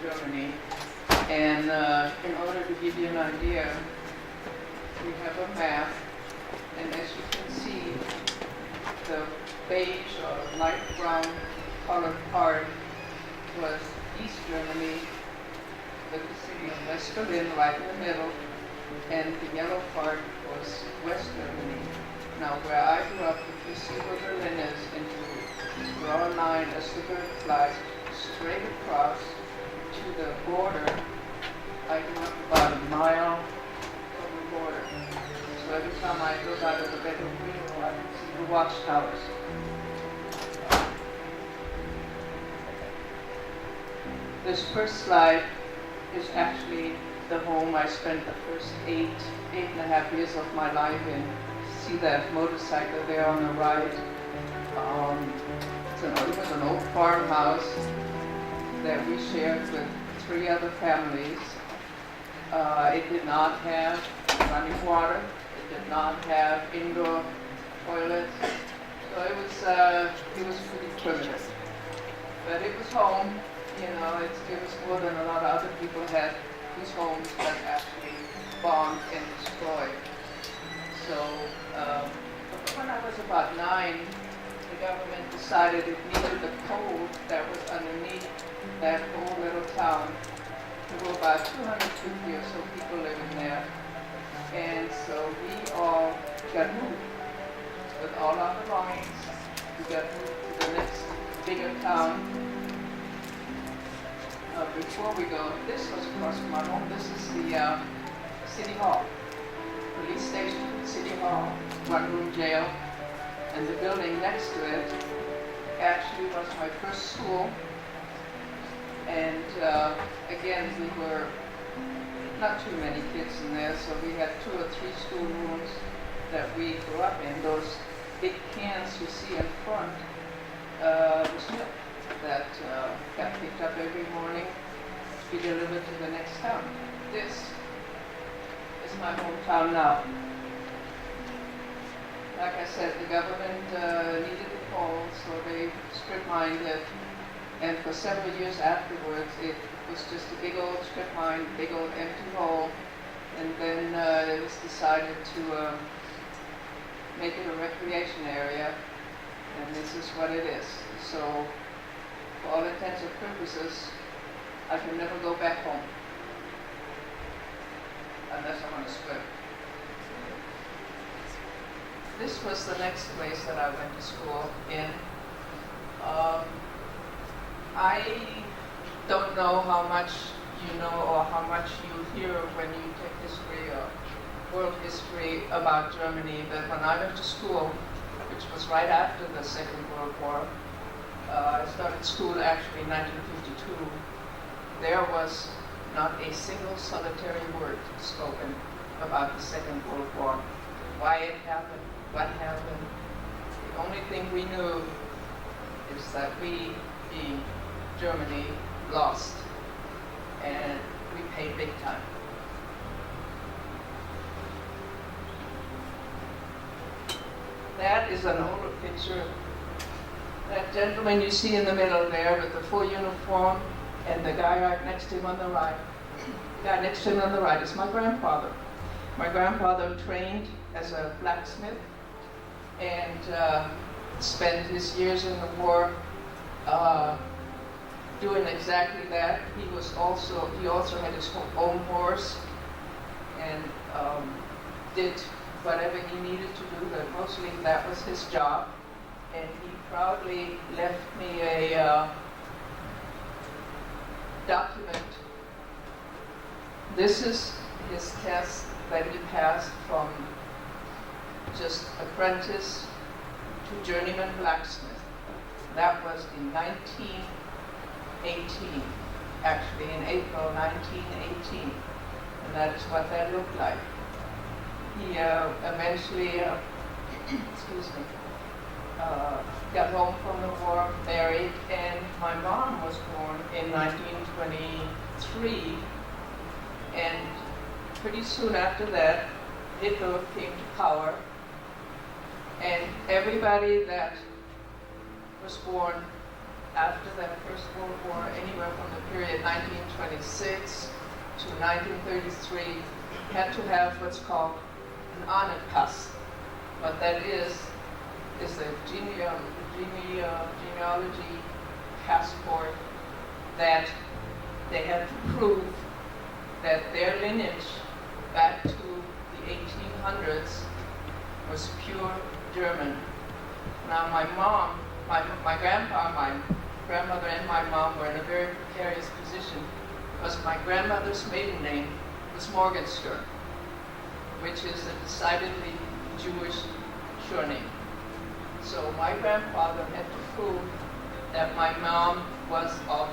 Germany. And in order to give you an idea, we have a map, and as you can see, the beige or light brown colored part was East Germany, with the city of West Berlin right in the middle, and the yellow part was West Germany. Now, where I grew up, if you see where Berlin is, and you draw a line as the bird flies straight across to the border, I grew up about a mile from the border. So every time I look out of the bedroom window, I can see the watchtowers. This first slide is actually the home I spent the first eight and a half years of my life in. See that motorcycle there on the right? It was an old farmhouse that we shared with 3 other families. It did not have running water. It did not have indoor toilets. So it was pretty primitive. But it was home. You know, it was more than a lot of other people had whose homes got actually bombed and destroyed. So when I was about 9, the government decided it needed the coal that was underneath that whole little town. There were about 250 or so people living there. And so we all got moved with all our belongings. We got moved to the next bigger town. Before we go, this was across from my home. This is the City Hall, police station, City Hall, one-room jail, and the building next to it actually was my first school. And again, we were not too many kids in there, so we had 2 or 3 school rooms that we grew up in. Those big cans you see in front was milk that got picked up every morning to be delivered to the next town. This is my hometown now. Like I said, the government needed the coal, so they strip mined it. And for several years afterwards, it was just a big old strip mine, big old empty hole. And then it was decided to make it a recreation area. And this is what it is. So, for all intents and purposes, I can never go back home unless I want to swim. This was the next place that I went to school in. I don't know how much you know or how much you hear when you take history or world history about Germany, but when I went to school, which was right after the Second World War, I started school actually in 1952. There was not a single solitary word spoken about the Second World War. Why it happened, what happened. The only thing we knew is that we, being Germany, lost. And we paid big time. That is an older picture. That gentleman you see in the middle there with the full uniform, and the guy right next to him on the right. The guy next to him on the right is my grandfather. My grandfather trained as a blacksmith and spent his years in the war doing exactly that. He also had his own horse and did whatever he needed to do, but mostly that was his job. And he proudly left me a document. This is his test that he passed from just apprentice to journeyman blacksmith. That was in 1918, actually in April 1918, and that is what that looked like. He eventually, got home from the war, married, and my mom was born in 1923, and pretty soon after that, Hitler came to power, and everybody that was born after that First World War, anywhere from the period 1926 to 1933, had to have what's called an honored pass. What that is a genealogy passport that they had to prove that their lineage back to the 1800s was pure German. Now my mom, my grandpa, my grandmother and my mom were in a very precarious position because my grandmother's maiden name was Morgenstern, which is a decidedly Jewish surname. So my grandfather had to prove that my mom was of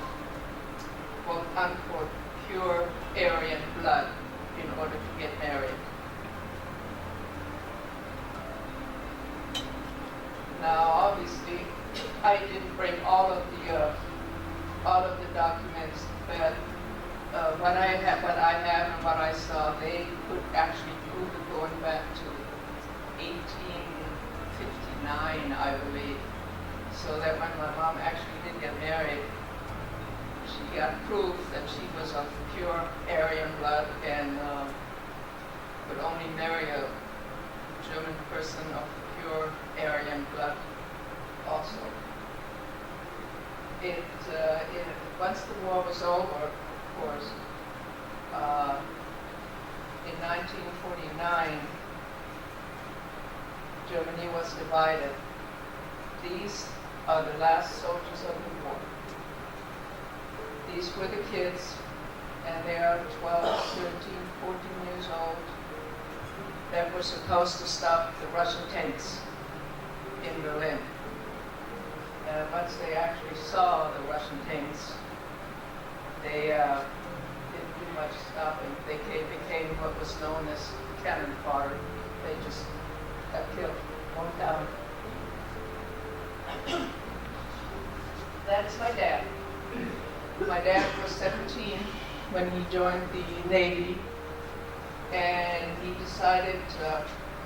quote unquote pure Aryan blood in order to get married. Now, obviously, I didn't bring all of the documents, but what I have and what I saw, they could actually prove it going back to 1859, I believe. So that when my mom actually did get married, she got proof that she was of pure Aryan blood and would only marry a German person of pure Aryan blood also. Once the war was over, of course, in 1949, Germany was divided. These are the last soldiers of the war. These were the kids, and they are 12, 13, 14 years old, that were supposed to stop the Russian tanks in Berlin. Once they actually saw the Russian tanks, they didn't do much stopping. They became what was known as cannon fodder. They just got killed, one down. That's my dad. My dad was 17 when he joined the Navy, and he decided,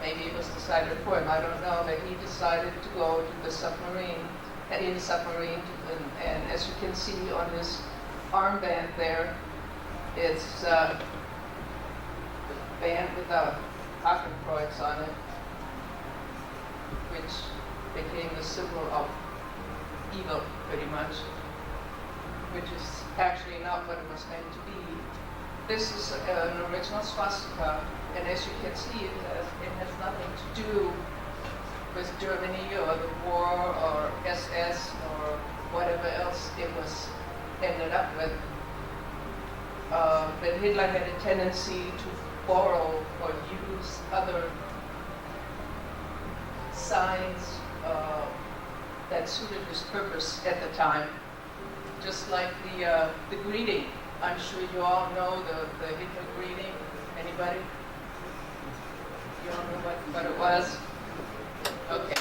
maybe it was decided for him, I don't know, that he decided to go to the submarine, and as you can see on this armband there, it's a band with a Hakenkreuz on it, which became the symbol of evil, pretty much, which is actually not what it was meant to be. This is an original swastika, and as you can see, it has nothing to do with Germany or the war or SS or whatever else it was ended up with. But Hitler had a tendency to borrow or use other signs that suited his purpose at the time. Just like the greeting. I'm sure you all know the Hitler greeting. Anybody? You all know what it was? Okay.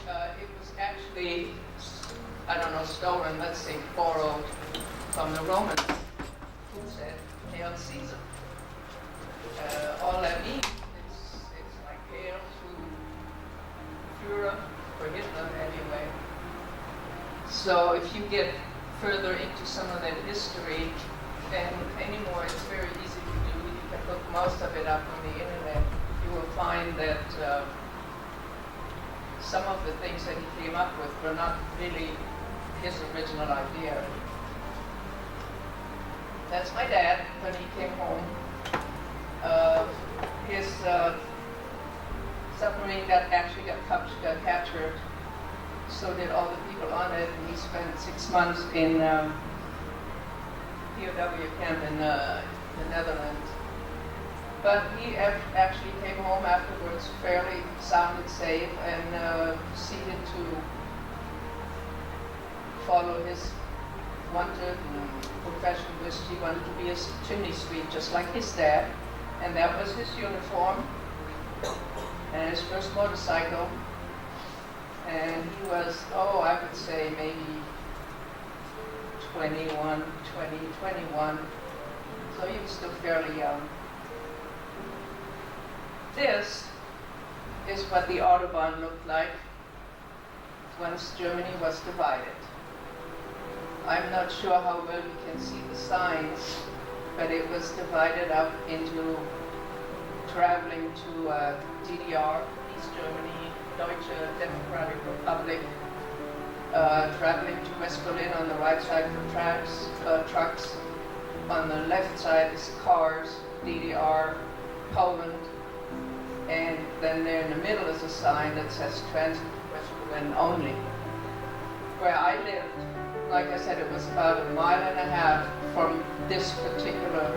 It was actually, I don't know, stolen, let's say borrowed from the Romans, who said, Hail Caesar. All that means, it's like hail to Führer, for Hitler anyway. So if you get further into some of that history, and anymore it's very easy to do. You can look most of it up on the internet. You will find that some of the things that he came up with were not really his original idea. That's my dad when he came home. His submarine got captured. So did all the people on it, and he spent 6 months in POW camp in the Netherlands. But he actually came home afterwards fairly sound and safe, and proceeded to follow his wanted profession, which he wanted to be a chimney sweep, just like his dad, and that was his uniform and his first motorcycle. And he was, I would say maybe 21, so he was still fairly young. This is what the Autobahn looked like once Germany was divided. I'm not sure how well you can see the signs, but it was divided up into traveling to DDR, East Germany, Deutsche Democratic Republic, traveling to West Berlin on the right side for trucks. On the left side is cars, DDR, Poland, and then there in the middle is a sign that says transit to West Berlin only. Where I lived, like I said, it was about 1.5 miles from this particular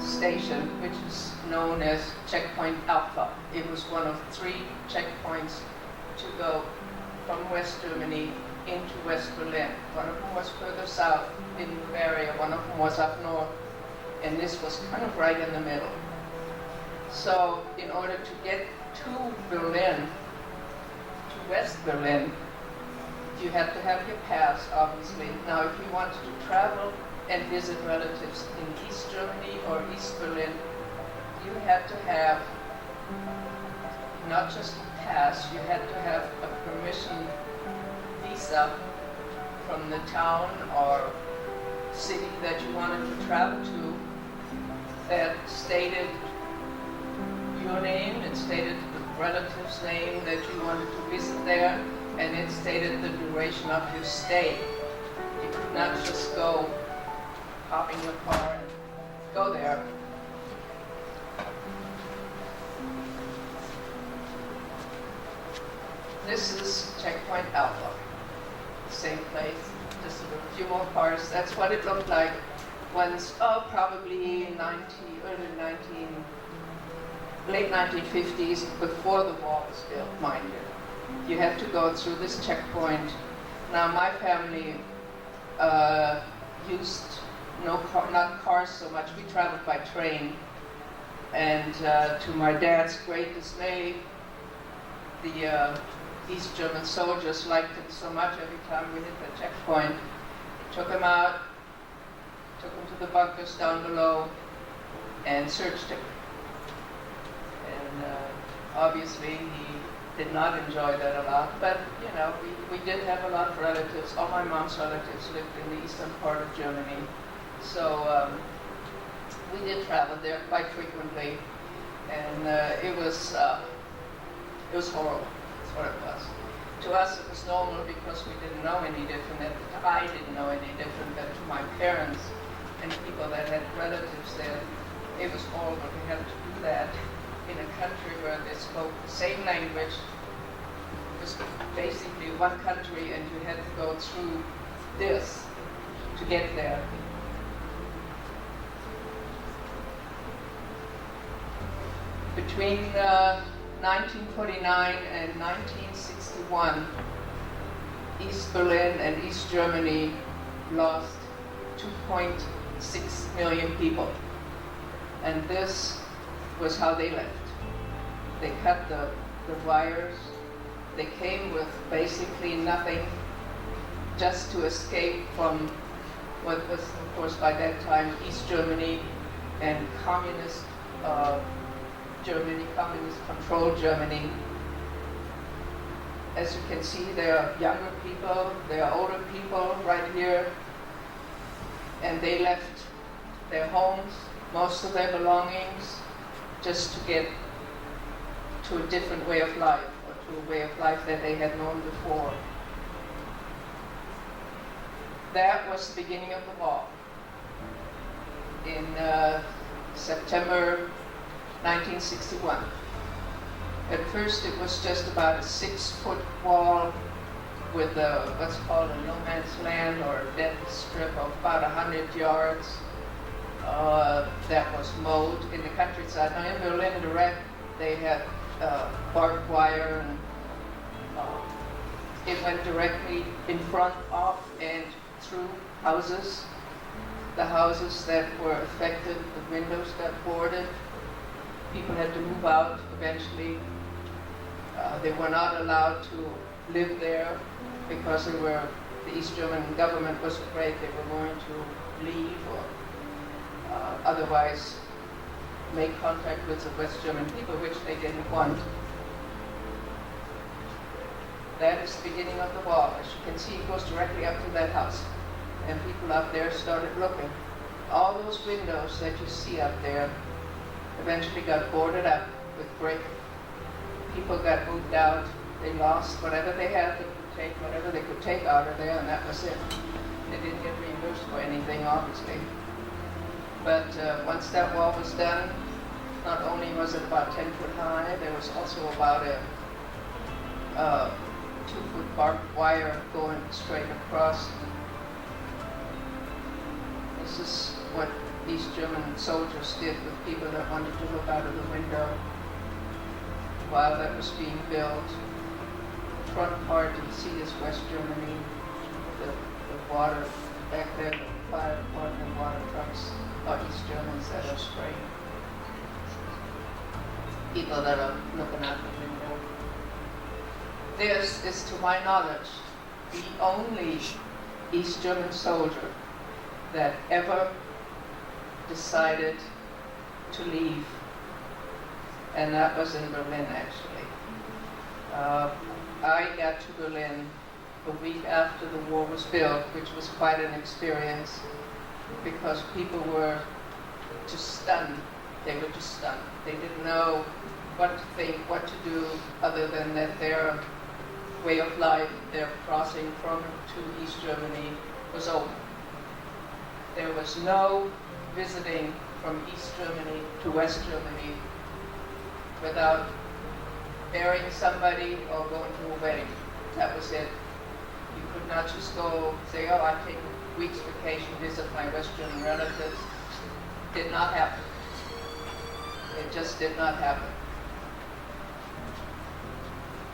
station, which is known as Checkpoint Alpha. It was one of 3 checkpoints to go from West Germany into West Berlin. One of them was further south in Bavaria, one of them was up north, and this was kind of right in the middle. So in order to get to Berlin, to West Berlin, you had to have your pass, obviously. Now, if you wanted to travel and visit relatives in East Germany or East Berlin, you had to have not just a pass, you had to have a permission visa from the town or city that you wanted to travel to that stated your name, it stated the relative's name that you wanted to visit there, and it stated the duration of your stay. You could not just go, hop in your car and go there. This is Checkpoint Alpha, the same place, just a few more cars. That's what it looked like once, probably late 1950s, before the wall was built, mind you. You had to go through this checkpoint. Now, my family used not cars so much. We traveled by train, and to my dad's great dismay, the East German soldiers liked it so much. Every time we hit the checkpoint, took him out, took him to the bunkers down below, and searched him. And obviously, he did not enjoy that a lot, but you know, we did have a lot of relatives. All my mom's relatives lived in the eastern part of Germany, so we did travel there quite frequently, and it was horrible. That's what it was. To us, it was normal because we didn't know any different. I didn't know any different, but to my parents and people that had relatives there, it was horrible to have to do that in a country where they spoke the same language. It was basically one country, and you had to go through this to get there. Between 1949 and 1961, East Berlin and East Germany lost 2.6 million people. And this was how they left. They cut the wires. They came with basically nothing, just to escape from what was, of course, by that time, East Germany and communist Germany, communist-controlled Germany. As you can see, there are younger people, there are older people right here, and they left their homes, most of their belongings, just to get to a different way of life, or to a way of life that they had known before. That was the beginning of the wall. In September 1961. At first it was just about a 6-foot wall with what's called a no man's land, or a dead strip of about 100 yards that was mowed in the countryside. Now in Berlin direct they had barbed wire, and it went directly in front of and through houses. The houses that were affected, the windows got boarded. People had to move out eventually. They were not allowed to live there because the East German government was afraid they were going to leave or otherwise make contact with the West German people, which they didn't want. That is the beginning of the wall. As you can see, it goes directly up to that house. and people up there started looking. All those windows that you see up there eventually got boarded up with brick. People got moved out. They lost whatever they had, they could take whatever they could take out of there, and that was it. They didn't get reimbursed for anything, obviously. But once that wall was done, not only was it about 10 foot high, there was also about a 2-foot barbed wire going straight across. This is what East German soldiers did with people that wanted to look out of the window while that was being built. The front part you see is West Germany, the water back there, the fire department water trucks are East Germans that are spraying. People that are looking out the window. This is, to my knowledge, the only East German soldier that ever decided to leave, and that was in Berlin, actually. I got to Berlin a week after the war was built, which was quite an experience because people were just stunned. They were just stunned. They didn't know what to think, what to do, other than that their way of life, their crossing from to East Germany was over. There was no visiting from East Germany to West Germany without burying somebody or going to a wedding. That was it. You could not just go say, oh, I take a week's vacation, visit my West German relatives. Did not happen. It just did not happen.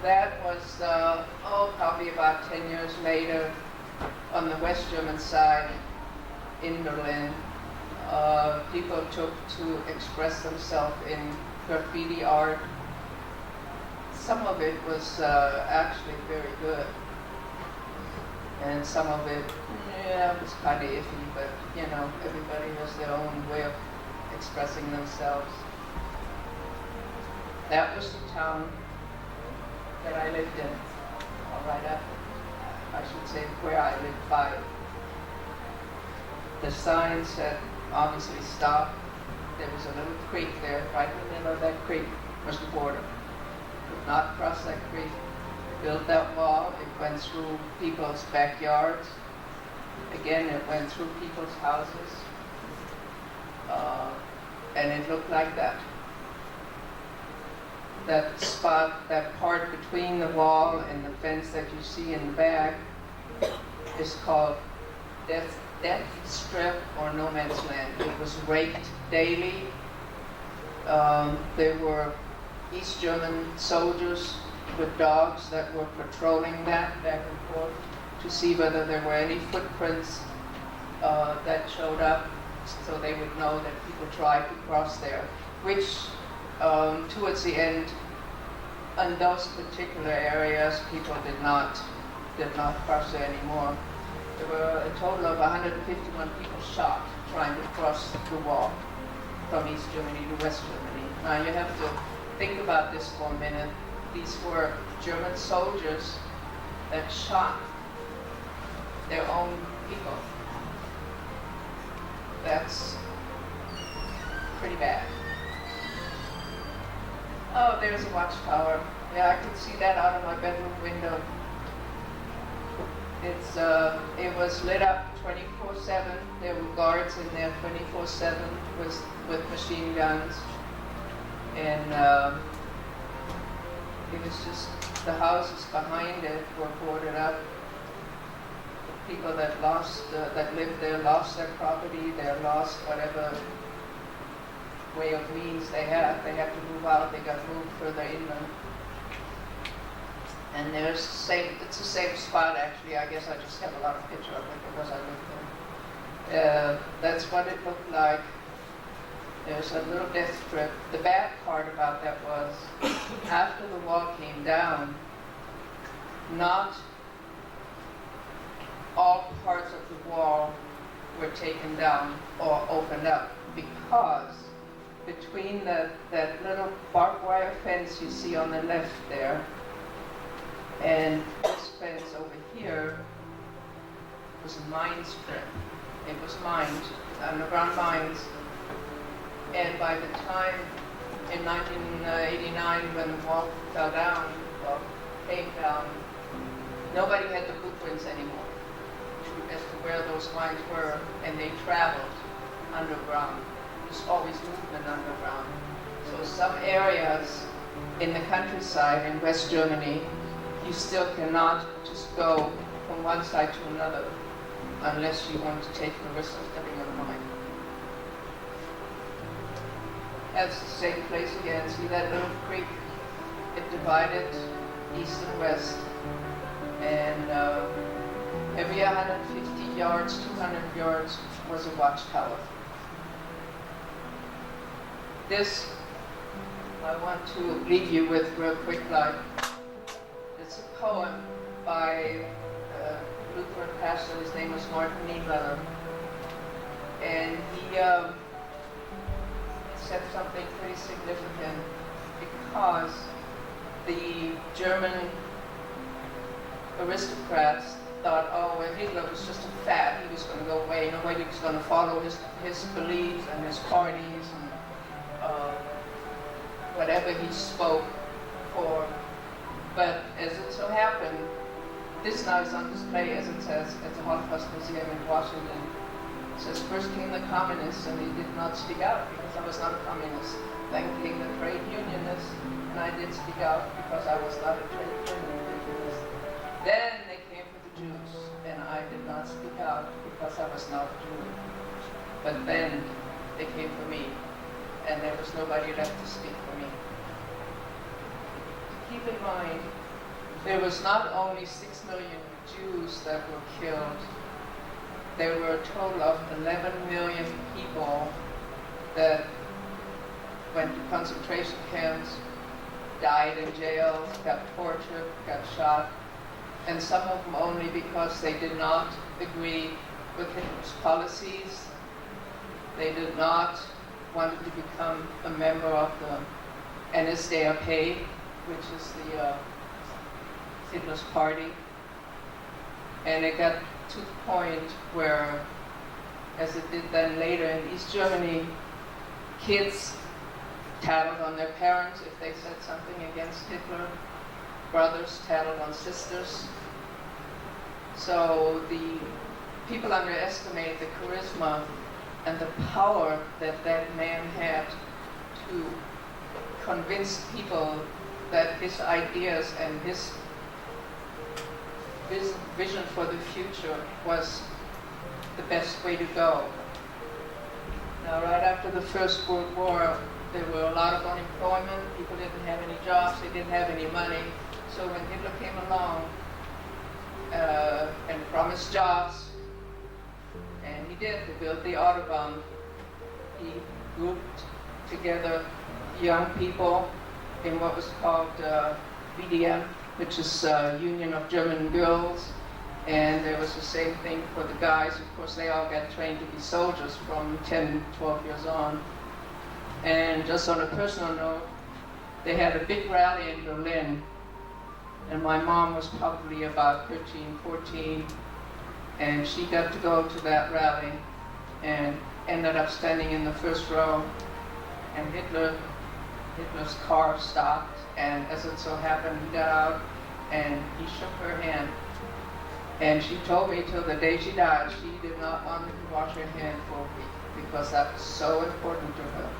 That was, probably about 10 years later on the West German side in Berlin. People took to express themselves in graffiti art. Some of it was actually very good. And some of it, was kind of iffy, but, everybody has their own way of expressing themselves. That was the town that I lived in, or right after, I should say where I lived by. The signs had obviously stopped. There was a little creek there. Right in the middle of that creek was the border. Could not cross that creek. Built that wall. It went through people's backyards. Again, it went through people's houses. And it looked like that. That spot, that part between the wall and the fence that you see in the back is called Death Strip or No Man's Land. It was raked daily. There were East German soldiers with dogs that were patrolling that back and forth to see whether there were any footprints that showed up, so they would know that people tried to cross there, which towards the end, in those particular areas, people did not cross there anymore. There were a total of 151 people shot trying to cross the wall from East Germany to West Germany. Now you have to think about this for a minute. These were German soldiers that shot their own people. That's pretty bad. Oh, there's a watchtower. Yeah, I could see that out of my bedroom window. It was lit up 24/7. There were guards in there 24/7 with machine guns, and it was just the houses behind it were boarded up. The people that lived there lost their property. They lost whatever way of means they had. They had to move out. They got moved further inland. And it's the same spot actually. I guess I just have a lot of picture of it because I lived there. That's what it looked like. There's a little death strip. The bad part about that was after the wall came down, not all parts of the wall were taken down or opened up, because between that little barbed wire fence you see on the left there and this fence over here, was a mine strip. It was mined, underground mines. And by the time in 1989, when the wall fell down, or came down, nobody had the blueprints anymore as to where those mines were, and they traveled underground. There's always movement underground. So some areas in the countryside in West Germany, you still cannot just go from one side to another unless you want to take the risk of stepping on a mine. That's the same place again. See that little creek? It divided east and west. And every 150 yards, 200 yards was a watchtower. This I want to leave you with real quick. It's a poem by Lutheran pastor. His name was Martin Niemöller. And he said something pretty significant, because the German aristocrats thought, oh, well, Hitler was just a fad. He was going to go away. Nobody was going to follow his beliefs and his parties and whatever he spoke for. But as it so happened, this now is on display, as it says, at the Holocaust Museum in Washington. It says, first came the communists, and they did not speak out because I was not a communist. Then came the trade unionists, and I did speak out because I was not a trade unionist. Then they came for the Jews, and I did not speak out because I was not a Jew. But then they came for me, and there was nobody left to speak for me. Keep in mind, there was not only 6 million Jews that were killed, there were a total of 11 million people that went to concentration camps, died in jail, got tortured, got shot, and some of them only because they did not agree with Hitler's policies. They did not want to become a member of the NSDAP, which is the Hitler's party. And it got to the point where, as it did then later in East Germany, kids tattled on their parents if they said something against Hitler. Brothers tattled on sisters. So the people underestimate the charisma and the power that that man had to convince people that his ideas and his vision for the future was the best way to go. Now, right after the First World War, there were a lot of unemployment. People didn't have any jobs. They didn't have any money. So when Hitler came along and promised jobs, and he did, he built the Autobahn. He grouped together young people in what was called VDM, which is Union of German Girls. And there was the same thing for the guys. Of course, they all got trained to be soldiers from 10, 12 years on. And just on a personal note, they had a big rally in Berlin. And my mom was probably about 13, 14. And she got to go to that rally and ended up standing in the first row. And Hitler's car stopped. And as it so happened, he got out and he shook her hand. And she told me till the day she died, she did not want me to wash her hand for a week because that was so important to her.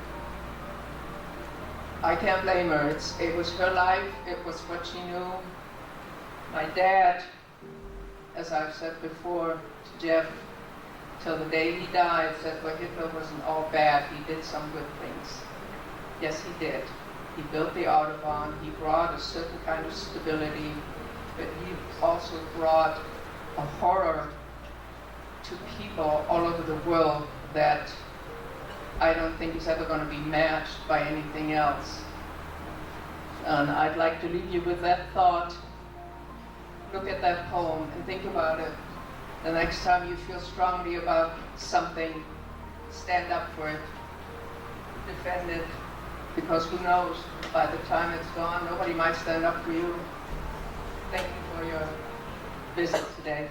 I can't blame her. It was her life. It was what she knew. My dad, as I've said before to Jeff, till the day he died, said, well, Hitler wasn't all bad. He did some good things. Yes, he did. He built the Autobahn. He brought a certain kind of stability, but he also brought a horror to people all over the world that I don't think is ever going to be matched by anything else. And I'd like to leave you with that thought. Look at that poem and think about it. The next time you feel strongly about something, stand up for it, defend it, because who knows, by the time it's gone, nobody might stand up for you. Thank you for your visit today.